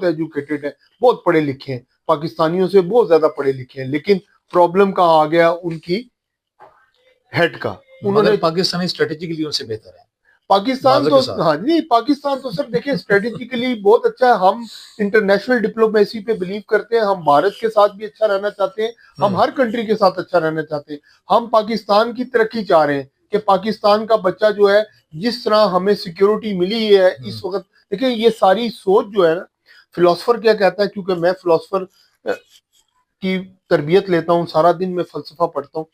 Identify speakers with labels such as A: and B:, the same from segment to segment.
A: Educated हैं, बहुत पढ़े लिखे हैं, पाकिस्तानियों से बहुत ज्यादा पढ़े लिखे हैं, लेकिन प्रॉब्लम कहाँ आ गया, उनकी हेड का।
B: मगर पाकिस्तानी स्ट्रेटेजिकली उनसे बेहतर है
A: पाकिस्तान तो, हाँ नहीं, पाकिस्तान तो सर देखिए स्ट्रेटेजिकली बहुत अच्छा है। हम इंटरनेशनल डिप्लोमेसी पे बिलीव करते हैं, हम भारत के साथ भी अच्छा रहना चाहते हैं, हम हर कंट्री के साथ अच्छा रहना चाहते हैं। हम पाकिस्तान की तरक्की चाह रहे हैं कि पाकिस्तान का बच्चा जो है, जिस तरह हमें सिक्योरिटी मिली है इस वक्त, देखिए ये सारी सोच जो है ना, फिलोसफर क्या कहता है, क्योंकि मैं फिलोसफर की तरबियत लेता हूँ, सारा दिन मैं फलसफा पढ़ता हूँ,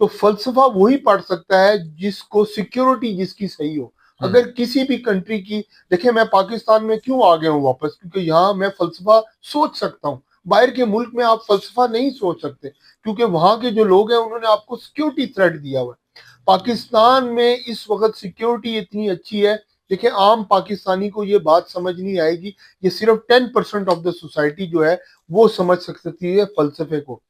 A: तो फलसफा वही पढ़ सकता है जिसको सिक्योरिटी जिसकी सही हो। अगर किसी भी कंट्री की, देखिए मैं पाकिस्तान में क्यों आ गया हूँ वापस, क्योंकि यहाँ मैं फलसफा सोच सकता हूँ। बाहर के मुल्क में आप फलसफा नहीं सोच सकते, क्योंकि वहां के जो लोग हैं उन्होंने आपको सिक्योरिटी थ्रेट दिया हुआ है। पाकिस्तान में इस वक्त सिक्योरिटी इतनी अच्छी है, देखिए आम पाकिस्तानी को ये बात समझ नहीं आएगी, ये सिर्फ 10% ऑफ द सोसाइटी जो है वो समझ सकती है फलसफे को।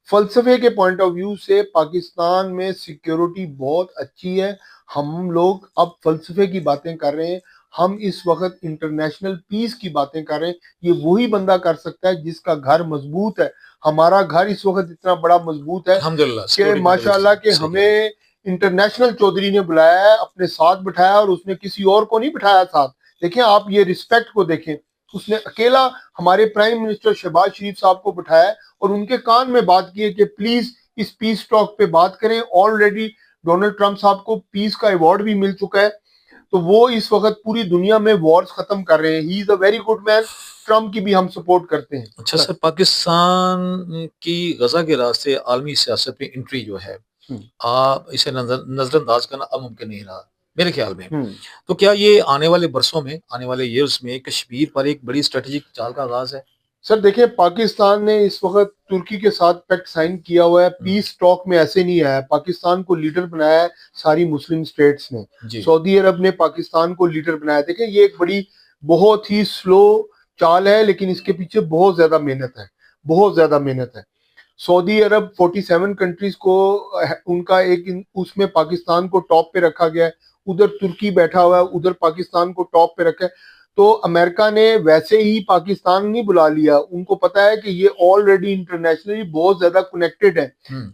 A: फलसफे के पॉइंट ऑफ व्यू से पाकिस्तान में सिक्योरिटी बहुत अच्छी है। हम लोग अब फलसफे की बातें कर रहे हैं, हम इस वक्त इंटरनेशनल पीस की बातें कर रहे हैं। ये वही बंदा कर सकता है जिसका घर मजबूत है। हमारा घर इस वक्त इतना बड़ा मजबूत है कि माशाल्लाह के हमें इंटरनेशनल चौधरी ने बुलाया है, अपने साथ बिठाया, और उसने किसी और को नहीं बिठाया साथ। देखें आप ये रिस्पेक्ट को देखें, उसने अकेला हमारे प्राइम मिनिस्टर शहबाज शरीफ साहब को बिठाया और उनके कान में बात की है कि प्लीज इस पीस टॉक पे बात करें। ऑलरेडी डोनाल्ड ट्रंप साहब को पीस का अवार्ड भी मिल चुका है, तो वो इस वक्त पूरी दुनिया में वॉर्स खत्म कर रहे हैं। He is a very good man, Trump की भी हम सपोर्ट करते हैं।
B: अच्छा सर, पाकिस्तान की गजा के रास्ते आलमी सियासत में एंट्री जो है, आप इसे नजरअंदाज करना अब मुमकिन नहीं रहा मेरे ख्याल में। तो क्या ये आने वाले बरसों में, आने वाले ईयर्स में कश्मीर पर एक बड़ी स्ट्रेटेजिक चाल का आगाज है?
A: सर देखिए, पाकिस्तान ने इस वक्त तुर्की के साथ पैक्ट साइन किया हुआ है। पीस टॉक में ऐसे नहीं आया, पाकिस्तान को लीडर बनाया है सारी मुस्लिम स्टेट्स ने। सऊदी अरब ने पाकिस्तान को लीडर बनाया। देखिए ये एक बड़ी बहुत ही स्लो चाल है, लेकिन इसके पीछे बहुत ज्यादा मेहनत है, बहुत ज्यादा मेहनत है। सऊदी अरब 47 कंट्रीज को उनका एक उसमें पाकिस्तान को टॉप पे रखा गया है। उधर तुर्की बैठा हुआ है, उधर पाकिस्तान को टॉप पे रखा है। तो अमेरिका ने वैसे ही पाकिस्तान नहीं बुला लिया, उनको पता है कि ये ऑलरेडी इंटरनेशनली बहुत ज्यादा कनेक्टेड है।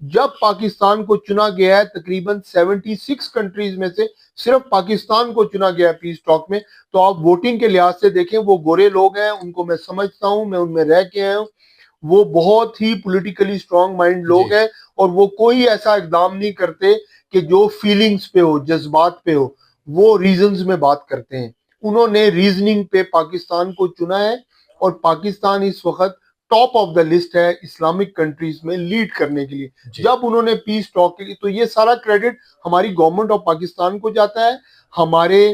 A: जब पाकिस्तान को चुना गया है, तकरीबन 76 कंट्रीज में से सिर्फ पाकिस्तान को चुना गया है पीस टॉक में। तो आप वोटिंग के लिहाज से देखें, वो गोरे लोग हैं, उनको मैं समझता हूं, मैं उनमें रह के आया हूं। वो बहुत ही पॉलिटिकली स्ट्रांग माइंड लोग हैं, और वो कोई ऐसा इकदाम नहीं करते कि जो फीलिंग्स पे हो, जज्बात पे हो। वो रीजंस में बात करते हैं। उन्होंने रीजनिंग पे पाकिस्तान को चुना है, और पाकिस्तान इस वक्त टॉप ऑफ द लिस्ट है इस्लामिक कंट्रीज में लीड करने के लिए। जब उन्होंने पीस टॉक के लिए, तो ये सारा क्रेडिट हमारी गवर्नमेंट ऑफ पाकिस्तान को जाता है, हमारे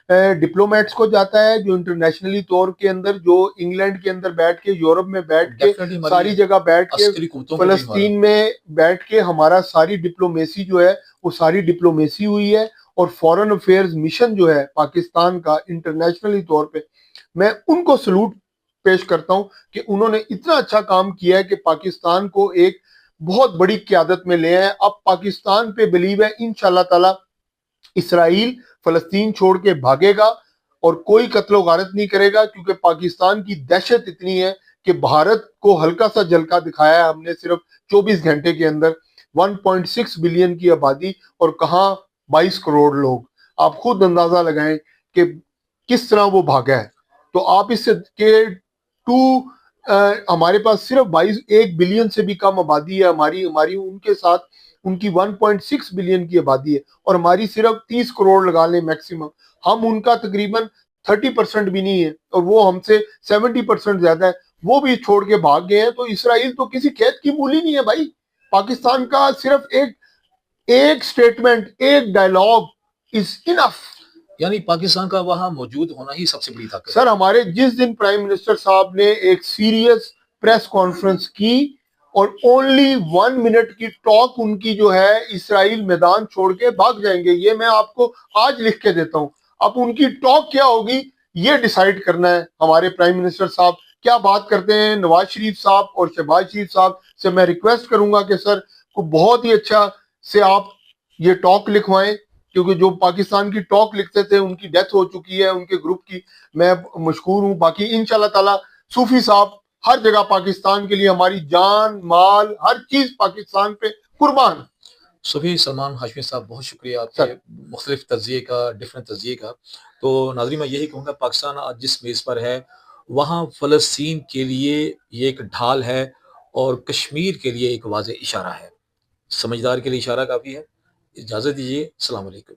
A: डिप्लोमेट्स को जाता है, जो इंटरनेशनली तौर के अंदर, जो इंग्लैंड के अंदर बैठ के, यूरोप में बैठ के, सारी जगह बैठ के, फलस्तीन में बैठ के हमारा सारी डिप्लोमेसी जो है वो सारी डिप्लोमेसी हुई है। और फॉरेन अफेयर्स मिशन जो है पाकिस्तान का इंटरनेशनली तौर पे, मैं उनको सलूट पेश करता हूं कि उन्होंने इतना अच्छा काम किया है कि पाकिस्तान को एक बहुत बड़ी क़यादत में ले आए। अब पाकिस्तान पे बिलीव है इंशाल्लाह ताला इसराइल फलस्तीन छोड़ के भागेगा और कोई कत्लो गारत नहीं करेगा, क्योंकि पाकिस्तान की दहशत इतनी है कि भारत को हल्का सा झलका दिखाया है हमने सिर्फ 24 घंटे के अंदर। 1.6 बिलियन की आबादी और कहां 22 करोड़ लोग। आप खुद अंदाजा लगाएं कि किस तरह वो भागा है। तो आप इससे के हमारे पास सिर्फ 1 बिलियन से भी कम आबादी है हमारी हमारी उनके साथ उनकी 1.6 बिलियन की आबादी है, और हमारी सिर्फ 30 करोड़ लगा लें मैक्सिमम। हम उनका तकरीबन 30% भी नहीं है, और वो हमसे 70% ज्यादा है। वो भी छोड़ के भाग गए हैं। तो इसराइल तो किसी खेत की मूली नहीं है भाई। पाकिस्तान का सिर्फ एक स्टेटमेंट, एक डायलॉग इज इनफ।
B: यानी पाकिस्तान का वहां मौजूद होना ही सबसे बड़ी ताकत।
A: सर हमारे जिस दिन प्राइम मिनिस्टर साहब ने एक सीरियस प्रेस कॉन्फ्रेंस की और ओनली 1 मिनट की टॉक उनकी जो है, इसराइल मैदान छोड़ के भाग जाएंगे, ये मैं आपको आज लिख के देता हूं। अब उनकी टॉक क्या होगी ये डिसाइड करना है हमारे प्राइम मिनिस्टर साहब क्या बात करते हैं। नवाज शरीफ साहब और शहबाज शरीफ साहब से मैं रिक्वेस्ट करूंगा कि सर को बहुत ही अच्छा से आप ये टॉक लिखवाएं, क्योंकि जो पाकिस्तान की टॉक लिखते थे उनकी डेथ हो चुकी है, उनके ग्रुप की। मैं मशकूर हूं। बाकी इंशाल्लाह ताला सूफी साहब हर जगह पाकिस्तान के लिए हमारी जान माल हर चीज पाकिस्तान पे कुर्बान।
B: सूफी सलमान हाशमी साहब, बहुत शुक्रिया आपके मुख्तलिफ तज्जिए का, डिफरेंट तज्जिए का। तो नाज़रीन, मैं यही कहूँगा, पाकिस्तान आज जिस मेज़ पर है, वहाँ फ़लस्तीन के लिए ये एक ढाल है और कश्मीर के लिए एक वाज़ेह इशारा है। समझदार के लिए इशारा काफ़ी है। इजाज़त दीजिए। अस्सलाम वालेकुम।